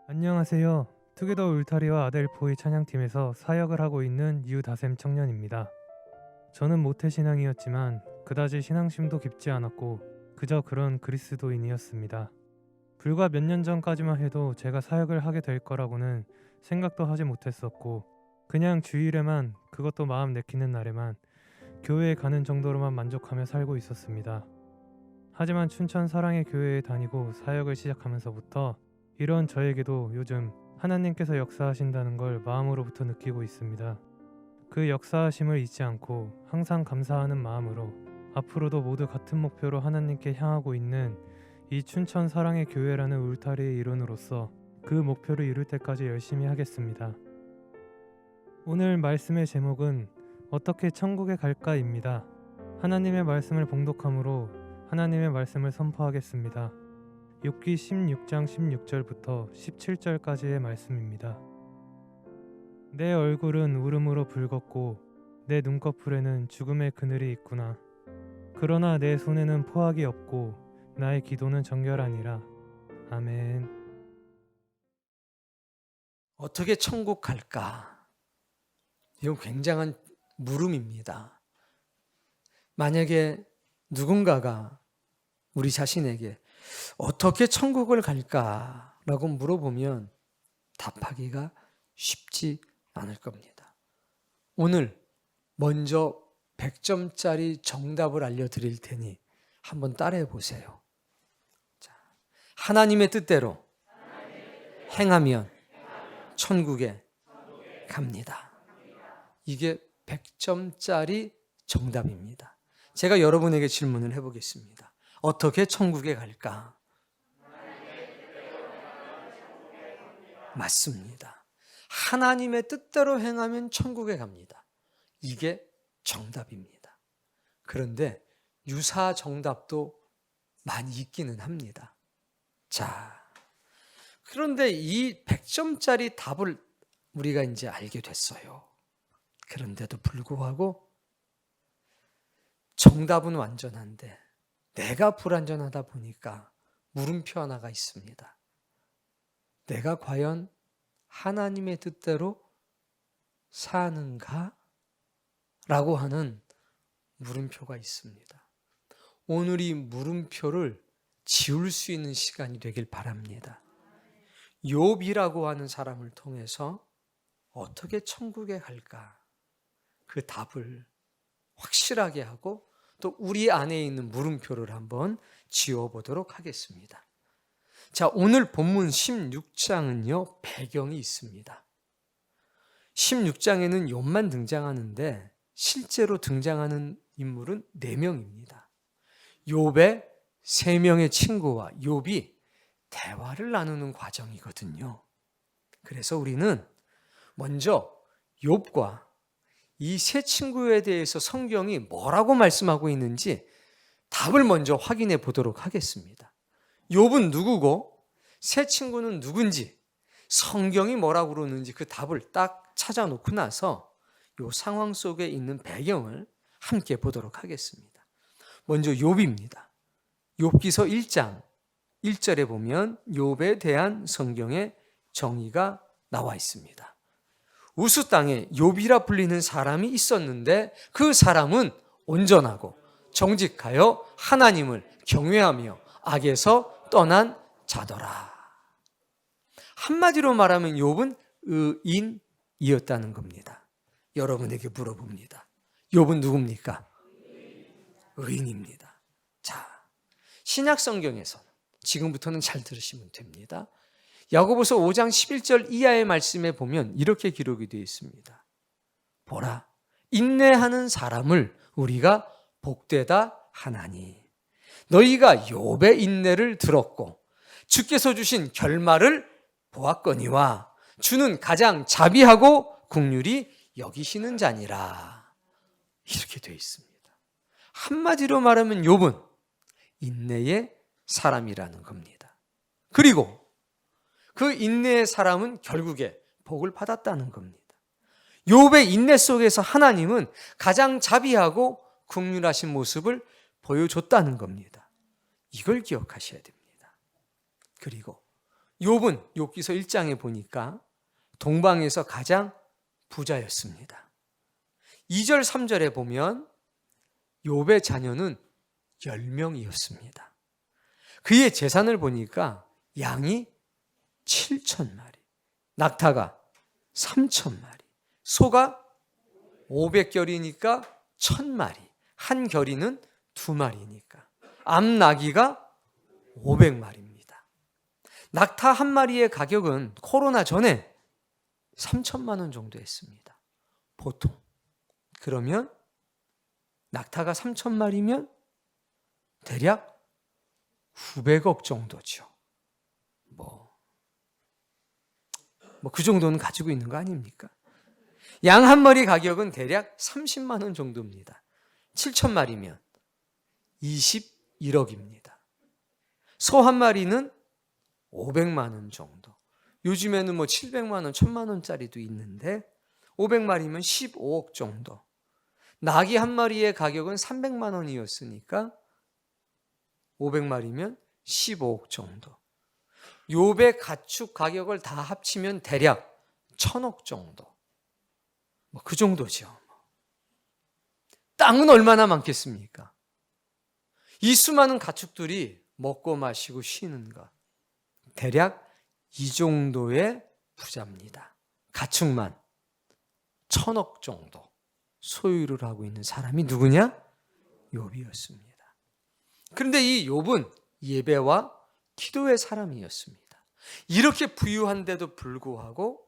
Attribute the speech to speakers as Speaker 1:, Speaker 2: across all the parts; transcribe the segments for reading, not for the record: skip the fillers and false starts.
Speaker 1: 안녕하세요. 투게더 울타리와 아델포이 찬양팀에서 사역을 하고 있는 유다샘 청년입니다. 저는 모태신앙이었지만 그다지 신앙심도 깊지 않았고 그저 그런 그리스도인이었습니다. 불과 몇 년 전까지만 해도 제가 사역을 하게 될 거라고는 생각도 하지 못했었고 그냥 주일에만, 그것도 마음 내키는 날에만 교회에 가는 정도로만 만족하며 살고 있었습니다. 하지만 춘천 사랑의 교회에 다니고 사역을 시작하면서부터 이런 저에게도 요즘 하나님께서 역사하신다는 걸 마음으로부터 느끼고 있습니다. 그 역사하심을 잊지 않고 항상 감사하는 마음으로 앞으로도 모두 같은 목표로 하나님께 향하고 있는 이 춘천 사랑의 교회라는 울타리의 일원으로서 그 목표를 이룰 때까지 열심히 하겠습니다. 오늘 말씀의 제목은 어떻게 천국에 갈까입니다. 하나님의 말씀을 봉독함으로 하나님의 말씀을 선포하겠습니다. 욥기 16장 16절부터 17절까지의 말씀입니다. 내 얼굴은 울음으로 붉었고 내 눈꺼풀에는 죽음의 그늘이 있구나. 그러나 내 손에는 포악이 없고 나의 기도는 정결하니라. 아멘.
Speaker 2: 어떻게 천국 갈까? 이건 굉장한 물음입니다. 만약에 누군가가 우리 자신에게 어떻게 천국을 갈까라고 물어보면 답하기가 쉽지 않을 겁니다. 오늘 먼저 100점짜리 정답을 알려드릴 테니 한번 따라해 보세요. 자, 하나님의 뜻대로 행하면 천국에 갑니다. 이게 100점짜리 정답입니다. 제가 여러분에게 질문을 해보겠습니다. 어떻게 천국에 갈까? 맞습니다. 하나님의 뜻대로 행하면 천국에 갑니다. 이게 정답입니다. 그런데 유사 정답도 많이 있기는 합니다. 자, 그런데 이 100점짜리 답을 우리가 이제 알게 됐어요. 그런데도 불구하고 정답은 완전한데 내가 불완전하다 보니까 물음표 하나가 있습니다. 내가 과연 하나님의 뜻대로 사는가? 라고 하는 물음표가 있습니다. 오늘 이 물음표를 지울 수 있는 시간이 되길 바랍니다. 욥이라고 하는 사람을 통해서 어떻게 천국에 갈까? 그 답을 확실하게 하고 또 우리 안에 있는 물음표를 한번 지워보도록 하겠습니다. 자, 오늘 본문 16장은요, 배경이 있습니다. 16장에는 욥만 등장하는데 실제로 등장하는 인물은 4명입니다. 욥의 3명의 친구와 욥이 대화를 나누는 과정이거든요. 그래서 우리는 먼저 욥과 이 세 친구에 대해서 성경이 뭐라고 말씀하고 있는지 답을 먼저 확인해 보도록 하겠습니다. 욥은 누구고 세 친구는 누군지 성경이 뭐라고 그러는지 그 답을 딱 찾아놓고 나서 이 상황 속에 있는 배경을 함께 보도록 하겠습니다. 먼저 욥입니다. 욥기서 1장 1절에 보면 욥에 대한 성경의 정의가 나와 있습니다. 우스 땅에 욥이라 불리는 사람이 있었는데 그 사람은 온전하고 정직하여 하나님을 경외하며 악에서 떠난 자더라. 한마디로 말하면 욥은 의인이었다는 겁니다. 여러분에게 물어봅니다. 욥은 누굽니까? 의인입니다. 자, 신약 성경에서는 지금부터는 잘 들으시면 됩니다. 야고보서 5장 11절 이하의 말씀에 보면 이렇게 기록이 되어 있습니다. 보라, 인내하는 사람을 우리가 복되다 하나니 너희가 욥의 인내를 들었고 주께서 주신 결말을 보았거니와 주는 가장 자비하고 긍휼히 여기시는 자니라. 이렇게 되어 있습니다. 한마디로 말하면 욥은 인내의 사람이라는 겁니다. 그리고 그 인내의 사람은 결국에 복을 받았다는 겁니다. 욥의 인내 속에서 하나님은 가장 자비하고 긍휼하신 모습을 보여줬다는 겁니다. 이걸 기억하셔야 됩니다. 그리고 욥은 욥기서 1장에 보니까 동방에서 가장 부자였습니다. 2절 3절에 보면 욥의 자녀는 10명이었습니다. 그의 재산을 보니까 양이 7,000마리, 낙타가 3,000마리, 소가 500결이니까 1,000마리, 한 결이는 2마리니까 암나귀가 500마리입니다. 낙타 한 마리의 가격은 코로나 전에 3천만 원 정도 했습니다. 보통. 그러면 낙타가 3,000마리면 대략 900억 정도죠. 그 정도는 가지고 있는 거 아닙니까? 양 한 마리 가격은 대략 30만 원 정도입니다. 7,000마리면 21억입니다. 소 한 마리는 500만 원 정도. 요즘에는 700만 원, 1000만 원짜리도 있는데 500마리면 15억 정도. 낙이 한 마리의 가격은 300만 원이었으니까 500마리면 15억 정도. 욥의 가축 가격을 다 합치면 대략 1,000억 정도. 그 정도죠. 땅은 얼마나 많겠습니까? 이 수많은 가축들이 먹고 마시고 쉬는 것. 대략 이 정도의 부자입니다. 가축만 1,000억 정도 소유를 하고 있는 사람이 누구냐? 욥이었습니다. 그런데 이 욥은 예배와 기도의 사람이었습니다. 이렇게 부유한데도 불구하고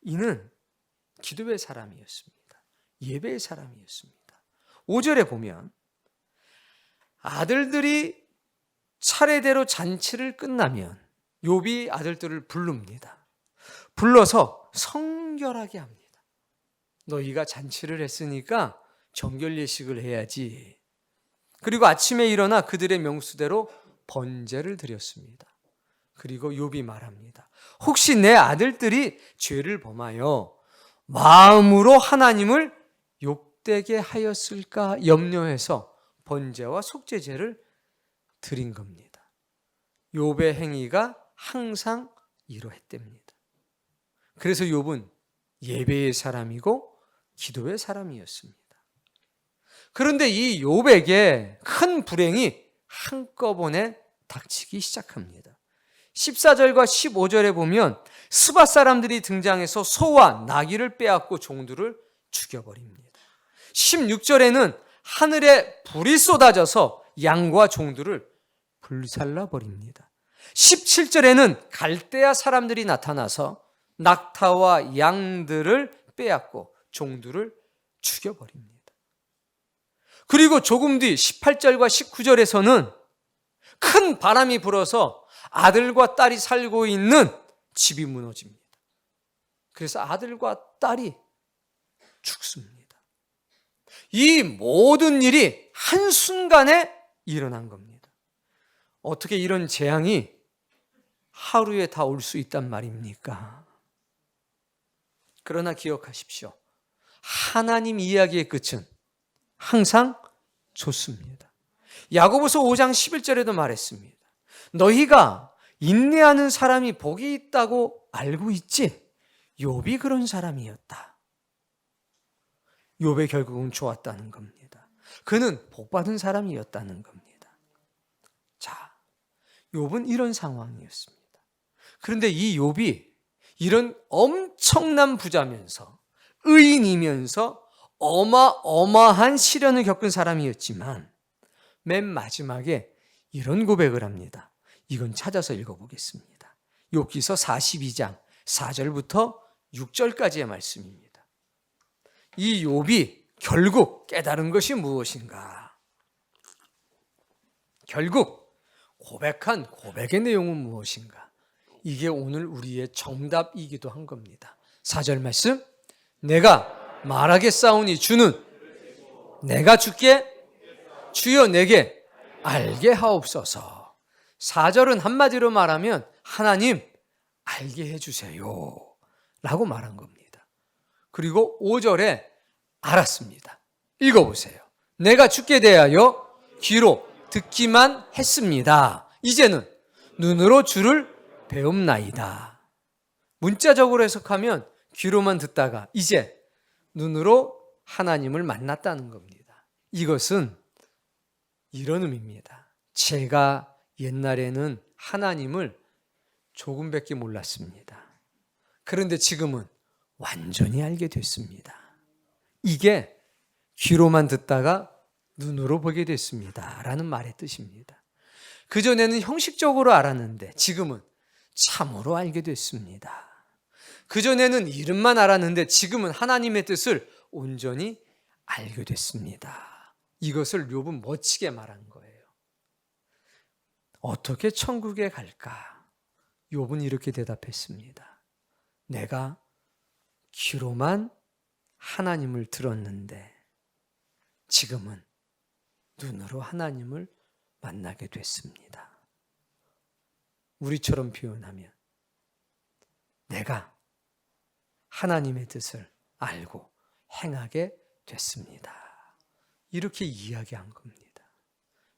Speaker 2: 이는 기도의 사람이었습니다. 예배의 사람이었습니다. 5절에 보면 아들들이 차례대로 잔치를 끝나면 욥이 아들들을 부릅니다. 불러서 성결하게 합니다. 너희가 잔치를 했으니까 정결 예식을 해야지. 그리고 아침에 일어나 그들의 명수대로 번제를 드렸습니다. 그리고 욥이 말합니다. 혹시 내 아들들이 죄를 범하여 마음으로 하나님을 욕되게 하였을까 염려해서 번제와 속죄제를 드린 겁니다. 욥의 행위가 항상 이러했답니다. 그래서 욥은 예배의 사람이고 기도의 사람이었습니다. 그런데 이 욥에게 큰 불행이 한꺼번에 닥치기 시작합니다. 14절과 15절에 보면 스바 사람들이 등장해서 소와 나귀를 빼앗고 종들을 죽여버립니다. 16절에는 하늘에 불이 쏟아져서 양과 종들을 불살라버립니다. 17절에는 갈대아 사람들이 나타나서 낙타와 양들을 빼앗고 종들을 죽여버립니다. 그리고 조금 뒤 18절과 19절에서는 큰 바람이 불어서 아들과 딸이 살고 있는 집이 무너집니다. 그래서 아들과 딸이 죽습니다. 이 모든 일이 한순간에 일어난 겁니다. 어떻게 이런 재앙이 하루에 다 올 수 있단 말입니까? 그러나 기억하십시오. 하나님 이야기의 끝은 항상 좋습니다. 야고보서 5장 11절에도 말했습니다. 너희가 인내하는 사람이 복이 있다고 알고 있지? 욥이 그런 사람이었다. 욥의 결국은 좋았다는 겁니다. 그는 복받은 사람이었다는 겁니다. 자, 욥은 이런 상황이었습니다. 그런데 이 욥이 이런 엄청난 부자면서 의인이면서 어마어마한 시련을 겪은 사람이었지만 맨 마지막에 이런 고백을 합니다. 이건 찾아서 읽어보겠습니다. 욥기서 42장 4절부터 6절까지의 말씀입니다. 이 욥이 결국 깨달은 것이 무엇인가? 결국 고백한 고백의 내용은 무엇인가? 이게 오늘 우리의 정답이기도 한 겁니다. 4절 말씀, 내가 말하겠사오니 주는 내가 주께 주여 내게 알게 하옵소서. 4절은 한마디로 말하면 하나님 알게 해주세요 라고 말한 겁니다. 그리고 5절에 알았습니다. 읽어보세요. 내가 주께 대하여 귀로 듣기만 했습니다. 이제는 눈으로 주를 배움나이다. 문자적으로 해석하면 귀로만 듣다가 이제 눈으로 하나님을 만났다는 겁니다. 이것은 이런 의미입니다. 제가 옛날에는 하나님을 조금밖에 몰랐습니다. 그런데 지금은 완전히 알게 됐습니다. 이게 귀로만 듣다가 눈으로 보게 됐습니다. 라는 말의 뜻입니다. 그전에는 형식적으로 알았는데 지금은 참으로 알게 됐습니다. 그전에는 이름만 알았는데 지금은 하나님의 뜻을 온전히 알게 됐습니다. 이것을 욥은 멋지게 말한 거예요. 어떻게 천국에 갈까? 욥은 이렇게 대답했습니다. 내가 귀로만 하나님을 들었는데 지금은 눈으로 하나님을 만나게 됐습니다. 우리처럼 표현하면 내가 하나님의 뜻을 알고 행하게 됐습니다. 이렇게 이야기한 겁니다.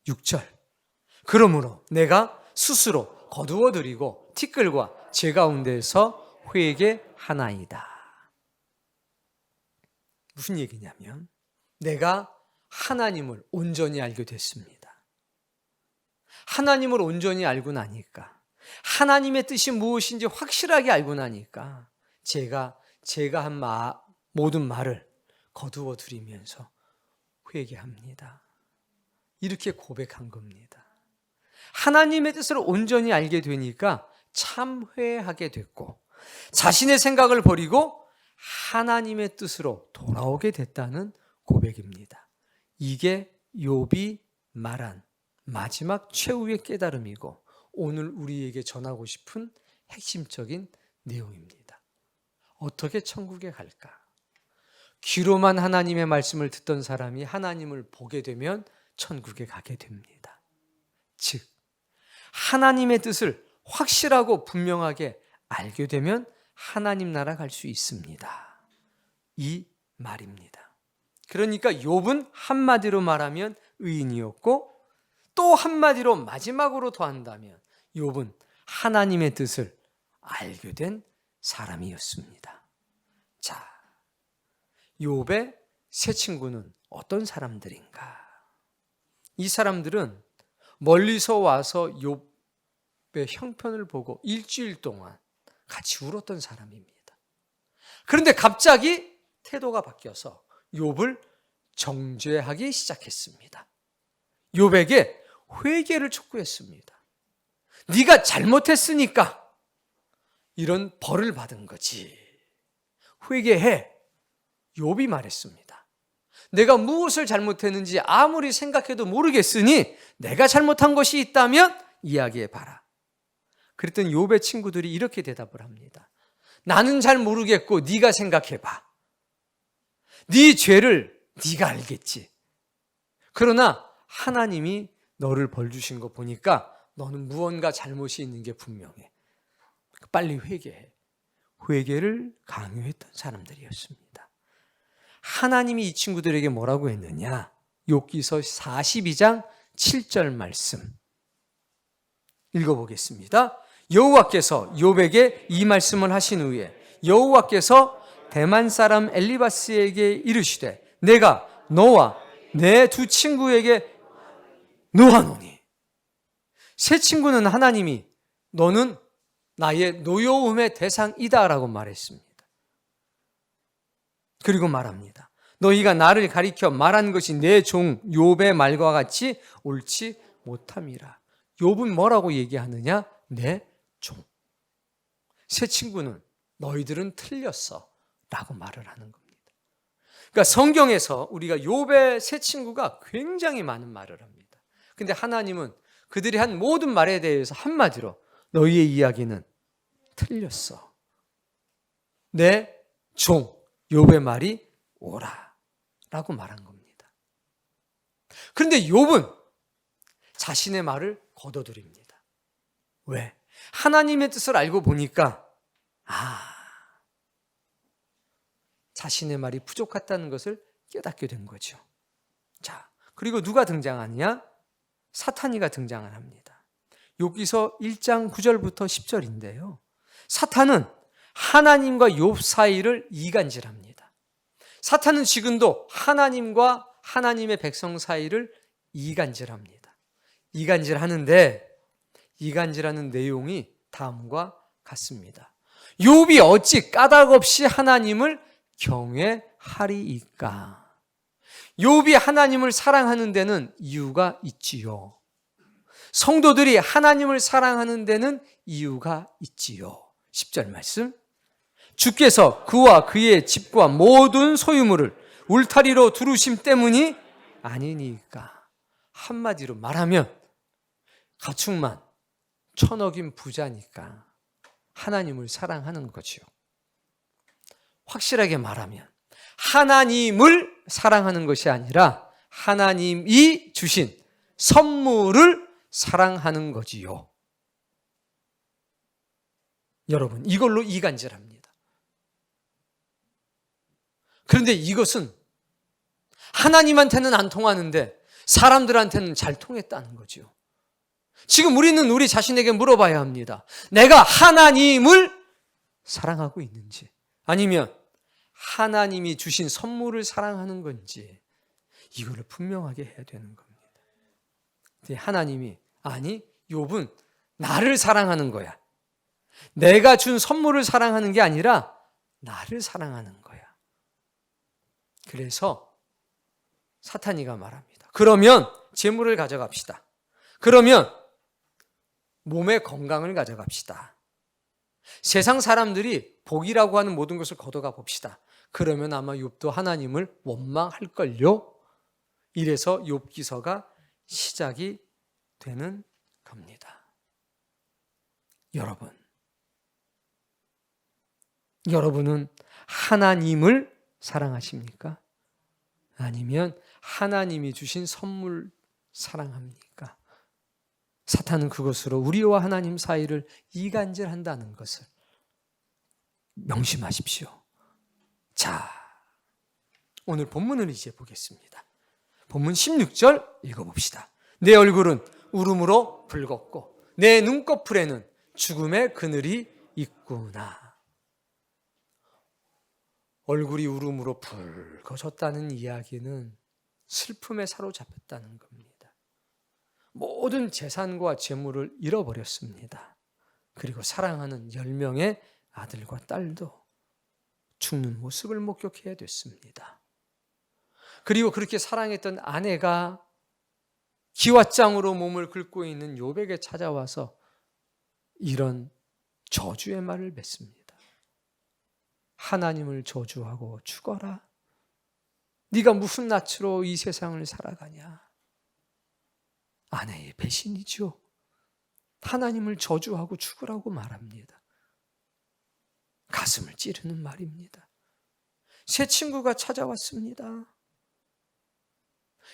Speaker 2: 6절. 그러므로 내가 스스로 거두어드리고 티끌과 제 가운데에서 회개하나이다. 무슨 얘기냐면 내가 하나님을 온전히 알게 됐습니다. 하나님을 온전히 알고 나니까 하나님의 뜻이 무엇인지 확실하게 알고 나니까 제가 한 모든 말을 거두어 드리면서 회개합니다. 이렇게 고백한 겁니다. 하나님의 뜻을 온전히 알게 되니까 참회하게 됐고 자신의 생각을 버리고 하나님의 뜻으로 돌아오게 됐다는 고백입니다. 이게 욥이 말한 마지막 최후의 깨달음이고 오늘 우리에게 전하고 싶은 핵심적인 내용입니다. 어떻게 천국에 갈까? 귀로만 하나님의 말씀을 듣던 사람이 하나님을 보게 되면 천국에 가게 됩니다. 즉 하나님의 뜻을 확실하고 분명하게 알게 되면 하나님 나라 갈 수 있습니다. 이 말입니다. 그러니까 욥은 한마디로 말하면 의인이었고 또 한마디로 마지막으로 더한다면 욥은 하나님의 뜻을 알게 된 사람이었습니다. 자, 욥의 세 친구는 어떤 사람들인가? 이 사람들은 멀리서 와서 욥의 형편을 보고 일주일 동안 같이 울었던 사람입니다. 그런데 갑자기 태도가 바뀌어서 욥을 정죄하기 시작했습니다. 욥에게 회개를 촉구했습니다. 네가 잘못했으니까 이런 벌을 받은 거지. 회개해. 욥이 말했습니다. 내가 무엇을 잘못했는지 아무리 생각해도 모르겠으니 내가 잘못한 것이 있다면 이야기해봐라. 그랬더니 욥의 친구들이 이렇게 대답을 합니다. 나는 잘 모르겠고 네가 생각해봐. 네 죄를 네가 알겠지. 그러나 하나님이 너를 벌 주신 거 보니까 너는 무언가 잘못이 있는 게 분명해. 빨리 회개해. 회개를 강요했던 사람들이었습니다. 하나님이 이 친구들에게 뭐라고 했느냐? 욥기서 42장 7절 말씀 읽어보겠습니다. 여호와께서 욥에게 이 말씀을 하신 후에 여호와께서 대만 사람 엘리바스에게 이르시되 내가 너와 내 두 친구에게 노하노니. 세 친구는 하나님이 너는 나의 노여움의 대상이다라고 말했습니다. 그리고 말합니다. 너희가 나를 가리켜 말한 것이 내 종 욥의 말과 같이 옳지 못함이라. 욥은 뭐라고 얘기하느냐? 내 종. 세 친구는 너희들은 틀렸어 라고 말을 하는 겁니다. 그러니까 성경에서 우리가 욥의 세 친구가 굉장히 많은 말을 합니다. 근데 하나님은 그들이 한 모든 말에 대해서 한마디로 너희의 이야기는 틀렸어. 내 종 욥의 말이 옳아 라고 말한 겁니다. 그런데 욥은 자신의 말을 거둬들입니다. 왜? 하나님의 뜻을 알고 보니까 자신의 말이 부족했다는 것을 깨닫게 된 거죠. 자, 그리고 누가 등장하느냐? 사탄이가 등장을 합니다. 욥기서 1장 9절부터 10절인데요. 사탄은 하나님과 욥 사이를 이간질합니다. 사탄은 지금도 하나님과 하나님의 백성 사이를 이간질합니다. 이간질하는데 이간질하는 내용이 다음과 같습니다. 욥이 어찌 까닭없이 하나님을 경외하리이까? 욥이 하나님을 사랑하는 데는 이유가 있지요. 성도들이 하나님을 사랑하는 데는 이유가 있지요. 10절 말씀. 주께서 그와 그의 집과 모든 소유물을 울타리로 두르심 때문이 아니니까. 한마디로 말하면 가축만 천억인 부자니까 하나님을 사랑하는 거지요. 확실하게 말하면 하나님을 사랑하는 것이 아니라 하나님이 주신 선물을 사랑하는 거지요. 여러분, 이걸로 이간질합니다. 그런데 이것은 하나님한테는 안 통하는데 사람들한테는 잘 통했다는 거죠. 지금 우리는 우리 자신에게 물어봐야 합니다. 내가 하나님을 사랑하고 있는지, 아니면 하나님이 주신 선물을 사랑하는 건지, 이거를 분명하게 해야 되는 겁니다. 하나님이, 아니, 욥은 나를 사랑하는 거야. 내가 준 선물을 사랑하는 게 아니라 나를 사랑하는 거야. 그래서 사탄이가 말합니다. 그러면 재물을 가져갑시다. 그러면 몸의 건강을 가져갑시다. 세상 사람들이 복이라고 하는 모든 것을 걷어가 봅시다. 그러면 아마 욥도 하나님을 원망할걸요. 이래서 욥기서가 시작이 되는 겁니다. 여러분은 하나님을 사랑하십니까? 아니면 하나님이 주신 선물 사랑합니까? 사탄은 그것으로 우리와 하나님 사이를 이간질한다는 것을 명심하십시오. 자, 오늘 본문을 이제 보겠습니다. 본문 16절 읽어봅시다. 내 얼굴은 울음으로 붉었고 내 눈꺼풀에는 죽음의 그늘이 있구나. 얼굴이 울음으로 붉어졌다는 이야기는 슬픔에 사로잡혔다는 겁니다. 모든 재산과 재물을 잃어버렸습니다. 그리고 사랑하는 10명의 아들과 딸도 죽는 모습을 목격해야 됐습니다. 그리고 그렇게 사랑했던 아내가 기왓장으로 몸을 긁고 있는 욥에게 찾아와서 이런 저주의 말을 맺습니다. 하나님을 저주하고 죽어라. 네가 무슨 낯으로 이 세상을 살아가냐. 아내의 배신이죠. 하나님을 저주하고 죽으라고 말합니다. 가슴을 찌르는 말입니다. 새 친구가 찾아왔습니다.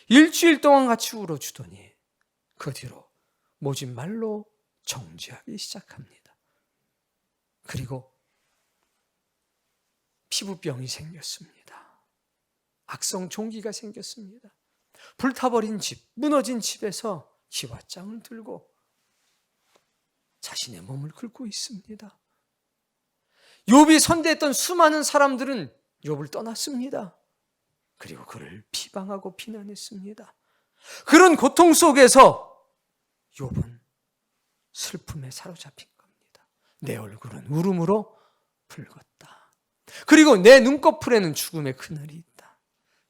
Speaker 2: 일주일 동안 같이 울어주더니 그 뒤로 모진 말로 정죄하기 시작합니다. 그리고 피부병이 생겼습니다. 악성 종기가 생겼습니다. 불타버린 집, 무너진 집에서 기왓장을 들고 자신의 몸을 긁고 있습니다. 욥이 선대했던 수많은 사람들은 욥을 떠났습니다. 그리고 그를 비방하고 비난했습니다. 그런 고통 속에서 욥은 슬픔에 사로잡힌 겁니다. 내 얼굴은 울음으로 붉었다. 그리고 내 눈꺼풀에는 죽음의 그늘이 있다.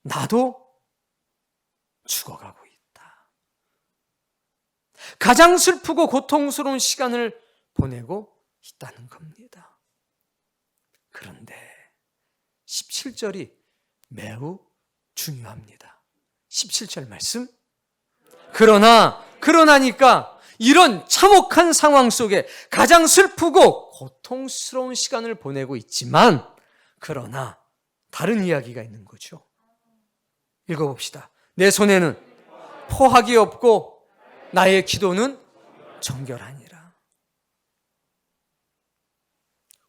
Speaker 2: 나도 죽어가고 있다. 가장 슬프고 고통스러운 시간을 보내고 있다는 겁니다. 그런데 17절이 매우 중요합니다. 17절 말씀. 그러나니까 이런 참혹한 상황 속에 가장 슬프고 고통스러운 시간을 보내고 있지만, 그러나 다른 이야기가 있는 거죠. 읽어봅시다. 내 손에는 포학이 없고 나의 기도는 정결하니라.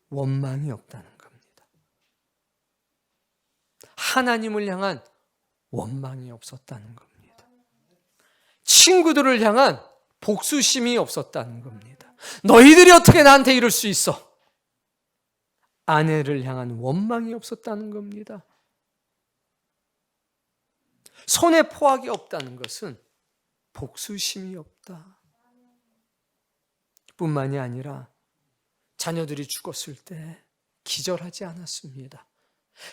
Speaker 2: 원망이 없다는 겁니다. 하나님을 향한 원망이 없었다는 겁니다. 친구들을 향한 복수심이 없었다는 겁니다. 너희들이 어떻게 나한테 이럴 수 있어? 아내를 향한 원망이 없었다는 겁니다. 손에 포악이 없다는 것은 복수심이 없다. 뿐만이 아니라 자녀들이 죽었을 때 기절하지 않았습니다.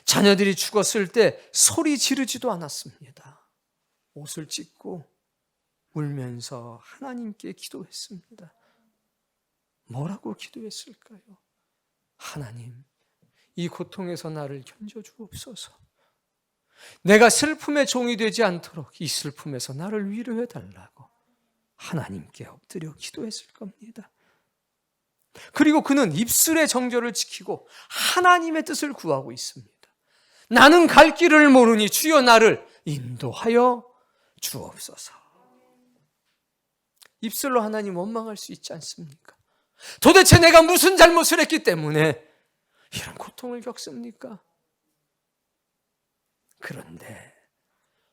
Speaker 2: 자녀들이 죽었을 때 소리 지르지도 않았습니다. 옷을 찢고 울면서 하나님께 기도했습니다. 뭐라고 기도했을까요? 하나님, 이 고통에서 나를 견뎌주옵소서. 내가 슬픔의 종이 되지 않도록 이 슬픔에서 나를 위로해 달라고 하나님께 엎드려 기도했을 겁니다. 그리고 그는 입술의 정절을 지키고 하나님의 뜻을 구하고 있습니다. 나는 갈 길을 모르니 주여 나를 인도하여 주옵소서. 입술로 하나님 원망할 수 있지 않습니까? 도대체 내가 무슨 잘못을 했기 때문에 이런 고통을 겪습니까? 그런데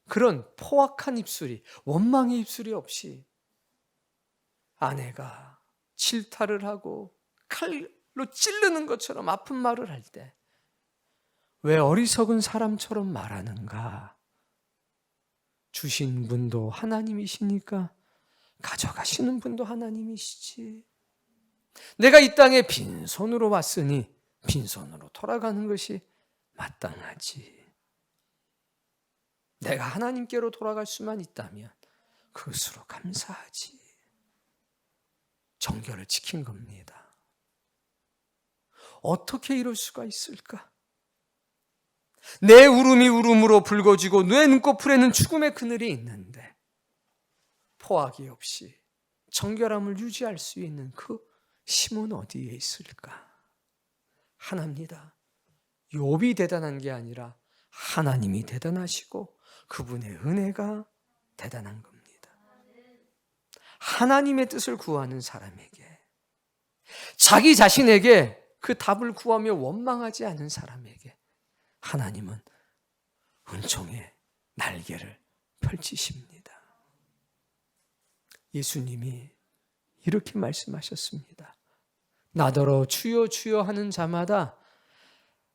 Speaker 2: 그런 포악한 입술이, 원망의 입술이 없이 아내가 질타를 하고 칼로 찌르는 것처럼 아픈 말을 할 때 왜 어리석은 사람처럼 말하는가? 주신 분도 하나님이시니까 가져가시는 분도 하나님이시지. 내가 이 땅에 빈손으로 왔으니 빈손으로 돌아가는 것이 마땅하지. 내가 하나님께로 돌아갈 수만 있다면 그것으로 감사하지. 정결을 지킨 겁니다. 어떻게 이럴 수가 있을까? 내 울음이 울음으로 붉어지고 내 눈꺼풀에는 죽음의 그늘이 있는데 포악이 없이 정결함을 유지할 수 있는 그 힘은 어디에 있을까? 하나입니다. 욥이 대단한 게 아니라 하나님이 대단하시고 그분의 은혜가 대단한 겁니다. 하나님의 뜻을 구하는 사람에게, 자기 자신에게 그 답을 구하며 원망하지 않은 사람에게 하나님은 은총의 날개를 펼치십니다. 예수님이 이렇게 말씀하셨습니다. 나더러 주여 주여 하는 자마다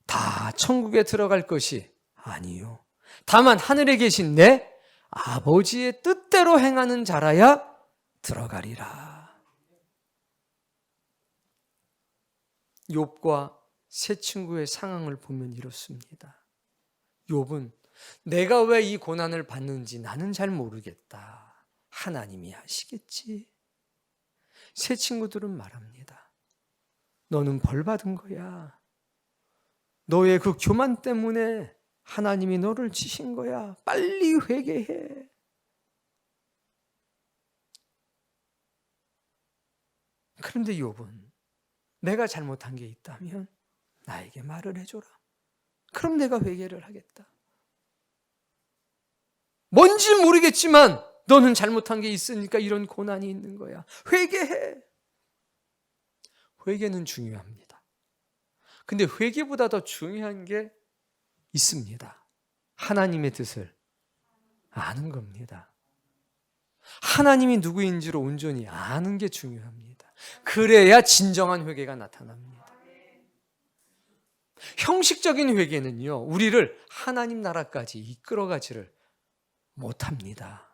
Speaker 2: 다 천국에 들어갈 것이 아니요, 다만 하늘에 계신 내 아버지의 뜻대로 행하는 자라야 들어가리라. 욥과 세 친구의 상황을 보면 이렇습니다. 욥은 내가 왜 이 고난을 받는지 나는 잘 모르겠다. 하나님이 하시겠지. 세 친구들은 말합니다. 너는 벌 받은 거야. 너의 그 교만 때문에 하나님이 너를 치신 거야. 빨리 회개해. 그런데 욥은 내가 잘못한 게 있다면 나에게 말을 해줘라. 그럼 내가 회개를 하겠다. 뭔지 모르겠지만 너는 잘못한 게 있으니까 이런 고난이 있는 거야. 회개해. 회개는 중요합니다. 근데 회개보다 더 중요한 게 있습니다. 하나님의 뜻을 아는 겁니다. 하나님이 누구인지를 온전히 아는 게 중요합니다. 그래야 진정한 회개가 나타납니다. 형식적인 회개는요, 우리를 하나님 나라까지 이끌어가지를 못합니다.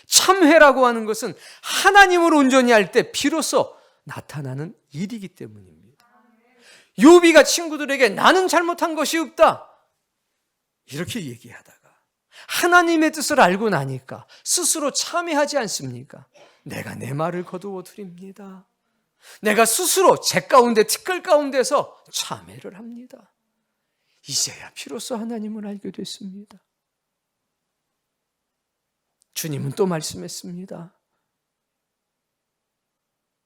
Speaker 2: 참회라고 하는 것은 하나님을 온전히 알 때 비로소 나타나는 일이기 때문입니다. 욥이가 친구들에게 나는 잘못한 것이 없다 이렇게 얘기하다가 하나님의 뜻을 알고 나니까 스스로 참회하지 않습니까? 내가 내 말을 거두어 드립니다. 내가 스스로 제 가운데 티끌 가운데서 참회를 합니다. 이제야 비로소 하나님을 알게 됐습니다. 주님은 또 말씀했습니다.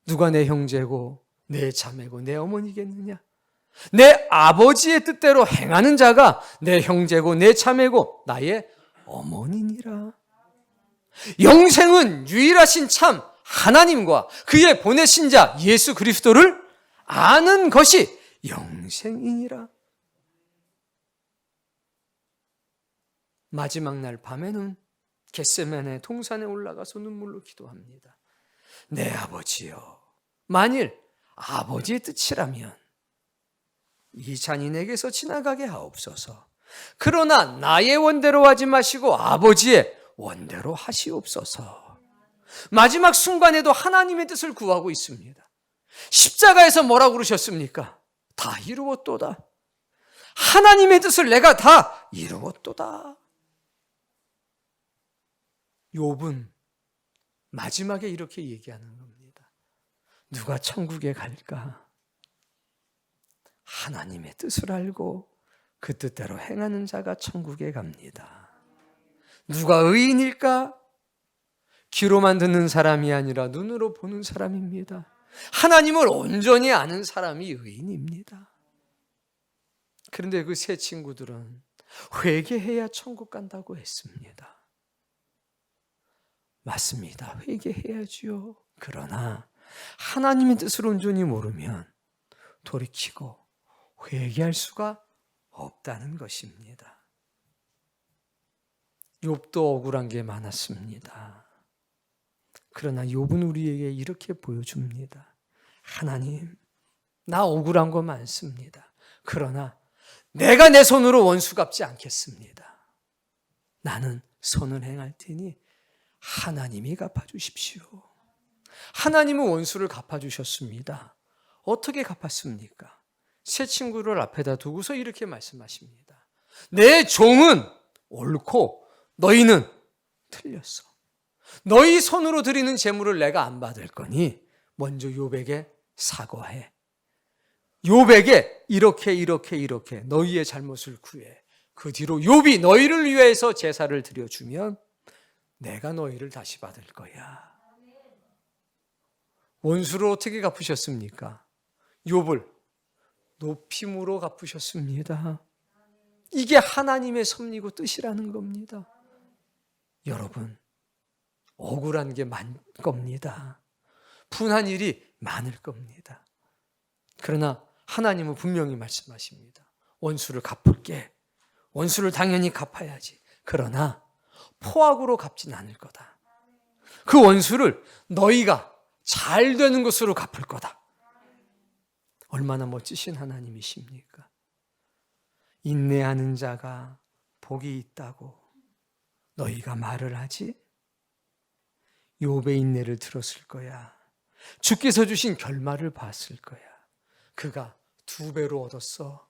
Speaker 2: 누가 내 형제고 내 자매고 내 어머니겠느냐? 내 아버지의 뜻대로 행하는 자가 내 형제고 내 자매고 나의 어머니니라. 영생은 유일하신 참 하나님과 그의 보내신 자 예수 그리스도를 아는 것이 영생이니라. 마지막 날 밤에는 겟세마네 동산에 올라가서 눈물로 기도합니다. 내 아버지여, 만일 아버지의 뜻이라면 이 잔인에게서 지나가게 하옵소서. 그러나 나의 원대로 하지 마시고 아버지의 원대로 하시옵소서. 마지막 순간에도 하나님의 뜻을 구하고 있습니다. 십자가에서 뭐라고 그러셨습니까? 다 이루었도다. 하나님의 뜻을 내가 다 이루었도다. 욥은 마지막에 이렇게 얘기하는 겁니다. 누가 천국에 갈까? 하나님의 뜻을 알고 그 뜻대로 행하는 자가 천국에 갑니다. 누가 의인일까? 귀로만 듣는 사람이 아니라 눈으로 보는 사람입니다. 하나님을 온전히 아는 사람이 의인입니다. 그런데 그 세 친구들은 회개해야 천국 간다고 했습니다. 맞습니다. 회개해야지요. 그러나 하나님의 뜻을 온전히 모르면 돌이키고 회개할 수가 없다는 것입니다. 욥도 억울한 게 많았습니다. 그러나 욥은 우리에게 이렇게 보여줍니다. 하나님, 나 억울한 거 많습니다. 그러나 내가 내 손으로 원수 갚지 않겠습니다. 나는 선을 행할 테니 하나님이 갚아주십시오. 하나님은 원수를 갚아주셨습니다. 어떻게 갚았습니까? 세 친구를 앞에다 두고서 이렇게 말씀하십니다. 내 종은 옳고 너희는 틀렸어. 너희 손으로 드리는 제물을 내가 안 받을 거니 먼저 욥에게 사과해. 욥에게 이렇게 너희의 잘못을 구해. 그 뒤로 욥이 너희를 위해서 제사를 드려주면 내가 너희를 다시 받을 거야. 원수를 어떻게 갚으셨습니까? 욥을 높임으로 갚으셨습니다. 이게 하나님의 섭리고 뜻이라는 겁니다. 여러분, 억울한 게 많을 겁니다. 분한 일이 많을 겁니다. 그러나 하나님은 분명히 말씀하십니다. 원수를 갚을게. 원수를 당연히 갚아야지. 그러나 포악으로 갚진 않을 거다. 그 원수를 너희가 잘 되는 것으로 갚을 거다. 얼마나 멋지신 하나님이십니까? 인내하는 자가 복이 있다고 너희가 말을 하지? 욥의 인내를 들었을 거야. 주께서 주신 결말을 봤을 거야. 그가 2배로 얻었어.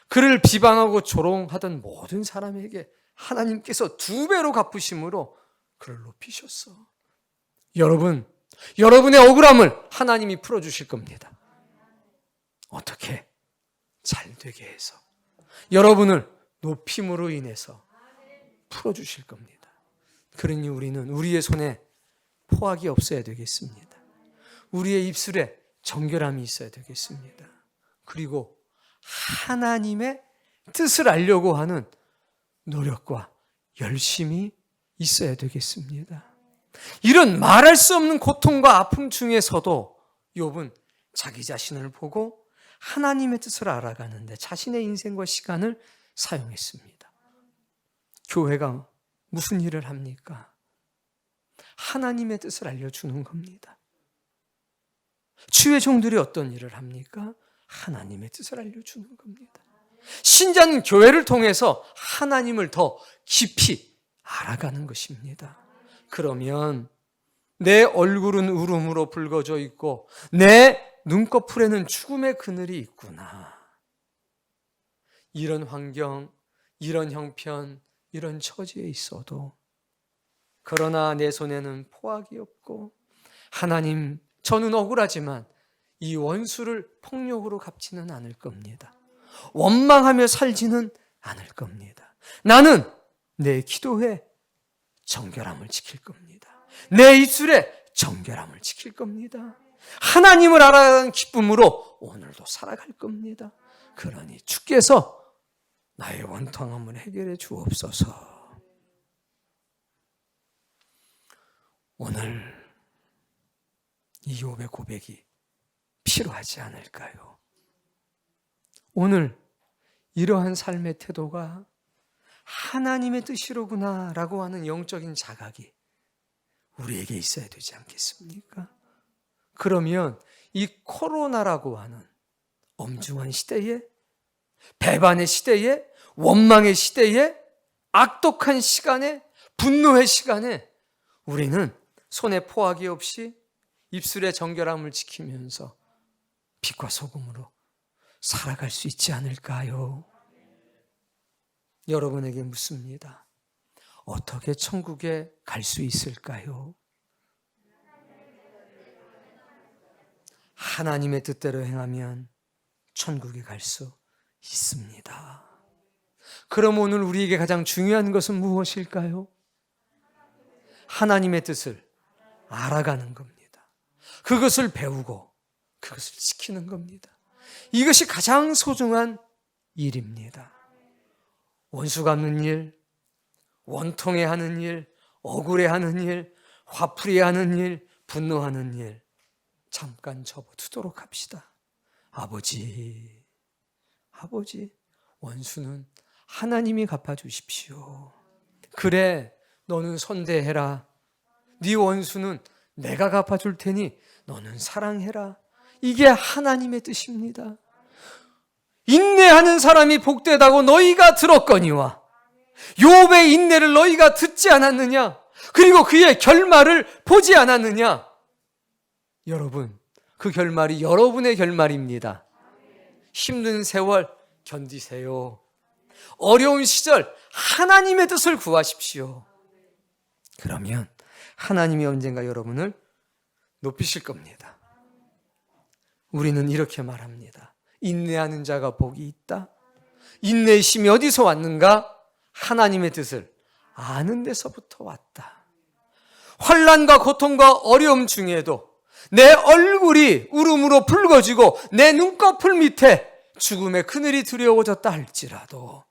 Speaker 2: 그를 비방하고 조롱하던 모든 사람에게 하나님께서 2배로 갚으심으로 그를 높이셨어. 여러분, 여러분의 억울함을 하나님이 풀어주실 겁니다. 어떻게? 잘 되게 해서 여러분을 높임으로 인해서 풀어주실 겁니다. 그러니 우리는 우리의 손에 포악이 없어야 되겠습니다. 우리의 입술에 정결함이 있어야 되겠습니다. 그리고 하나님의 뜻을 알려고 하는 노력과 열심이 있어야 되겠습니다. 이런 말할 수 없는 고통과 아픔 중에서도 욥은 자기 자신을 보고 하나님의 뜻을 알아가는데 자신의 인생과 시간을 사용했습니다. 교회가 무슨 일을 합니까? 하나님의 뜻을 알려주는 겁니다. 주의 종들이 어떤 일을 합니까? 하나님의 뜻을 알려주는 겁니다. 신자는 교회를 통해서 하나님을 더 깊이 알아가는 것입니다. 그러면 내 얼굴은 울음으로 붉어져 있고 내 눈꺼풀에는 죽음의 그늘이 있구나. 이런 환경, 이런 형편, 이런 처지에 있어도 그러나 내 손에는 포악이 없고 하나님, 저는 억울하지만 이 원수를 폭력으로 갚지는 않을 겁니다. 원망하며 살지는 않을 겁니다. 나는 내 기도에 정결함을 지킬 겁니다. 내 입술에 정결함을 지킬 겁니다. 하나님을 알아가는 기쁨으로 오늘도 살아갈 겁니다. 그러니 주께서 나의 원통함을 해결해 주옵소서. 오늘 이 욥의 고백이 필요하지 않을까요? 오늘 이러한 삶의 태도가 하나님의 뜻이로구나 라고 하는 영적인 자각이 우리에게 있어야 되지 않겠습니까? 그러면 이 코로나라고 하는 엄중한 시대에, 배반의 시대에, 원망의 시대에, 악독한 시간에, 분노의 시간에 우리는 손에 포하기 없이 입술의 정결함을 지키면서 빛과 소금으로 살아갈 수 있지 않을까요? 여러분에게 묻습니다. 어떻게 천국에 갈 수 있을까요? 하나님의 뜻대로 행하면 천국에 갈 수 있습니다. 그럼 오늘 우리에게 가장 중요한 것은 무엇일까요? 하나님의 뜻을 알아가는 겁니다. 그것을 배우고 그것을 지키는 겁니다. 이것이 가장 소중한 일입니다. 원수 갚는 일, 원통해 하는 일, 억울해 하는 일, 화풀이 하는 일, 분노하는 일 잠깐 접어두도록 합시다. 아버지, 원수는 하나님이 갚아주십시오. 그래, 너는 선대해라. 네 원수는 내가 갚아줄 테니 너는 사랑해라. 이게 하나님의 뜻입니다. 인내하는 사람이 복되다고 너희가 들었거니와 욥의 인내를 너희가 듣지 않았느냐? 그리고 그의 결말을 보지 않았느냐? 여러분, 그 결말이 여러분의 결말입니다. 힘든 세월 견디세요. 어려운 시절 하나님의 뜻을 구하십시오. 그러면 하나님이 언젠가 여러분을 높이실 겁니다. 우리는 이렇게 말합니다. 인내하는 자가 복이 있다. 인내의 힘이 어디서 왔는가? 하나님의 뜻을 아는 데서부터 왔다. 환난과 고통과 어려움 중에도 내 얼굴이 울음으로 붉어지고 내 눈꺼풀 밑에 죽음의 그늘이 두려워졌다 할지라도,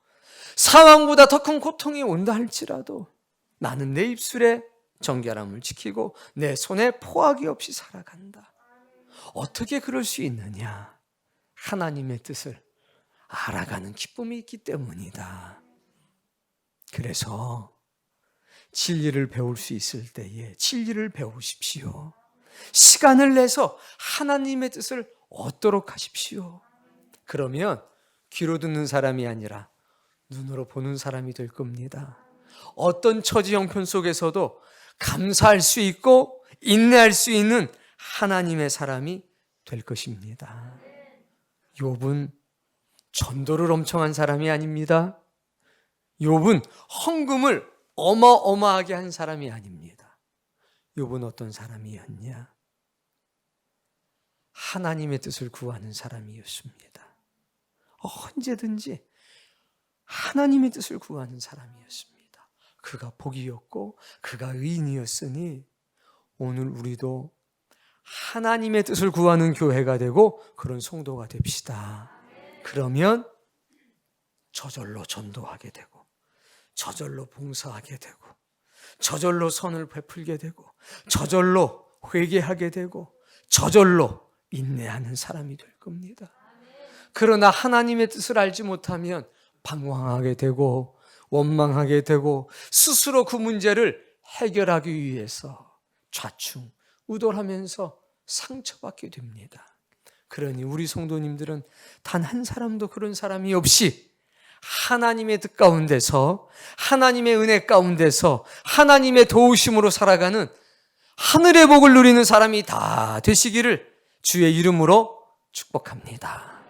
Speaker 2: 사망보다 더 큰 고통이 온다 할지라도 나는 내 입술에 정결함을 지키고 내 손에 포악이 없이 살아간다. 어떻게 그럴 수 있느냐? 하나님의 뜻을 알아가는 기쁨이 있기 때문이다. 그래서 진리를 배울 수 있을 때에 진리를 배우십시오. 시간을 내서 하나님의 뜻을 얻도록 하십시오. 그러면 귀로 듣는 사람이 아니라 눈으로 보는 사람이 될 겁니다. 어떤 처지 형편 속에서도 감사할 수 있고 인내할 수 있는 하나님의 사람이 될 것입니다. 욥은 전도를 엄청 한 사람이 아닙니다. 욥은 헌금을 어마어마하게 한 사람이 아닙니다. 욥은 어떤 사람이었냐? 하나님의 뜻을 구하는 사람이었습니다. 언제든지 하나님의 뜻을 구하는 사람이었습니다. 그가 복이었고 그가 의인이었으니 오늘 우리도 하나님의 뜻을 구하는 교회가 되고 그런 성도가 됩시다. 그러면 저절로 전도하게 되고 저절로 봉사하게 되고 저절로 선을 베풀게 되고 저절로 회개하게 되고 저절로 인내하는 사람이 될 겁니다. 그러나 하나님의 뜻을 알지 못하면 방황하게 되고 원망하게 되고 스스로 그 문제를 해결하기 위해서 좌충우돌하면서 상처받게 됩니다. 그러니 우리 성도님들은 단 한 사람도 그런 사람이 없이 하나님의 뜻 가운데서 하나님의 은혜 가운데서 하나님의 도우심으로 살아가는 하늘의 복을 누리는 사람이 다 되시기를 주의 이름으로 축복합니다.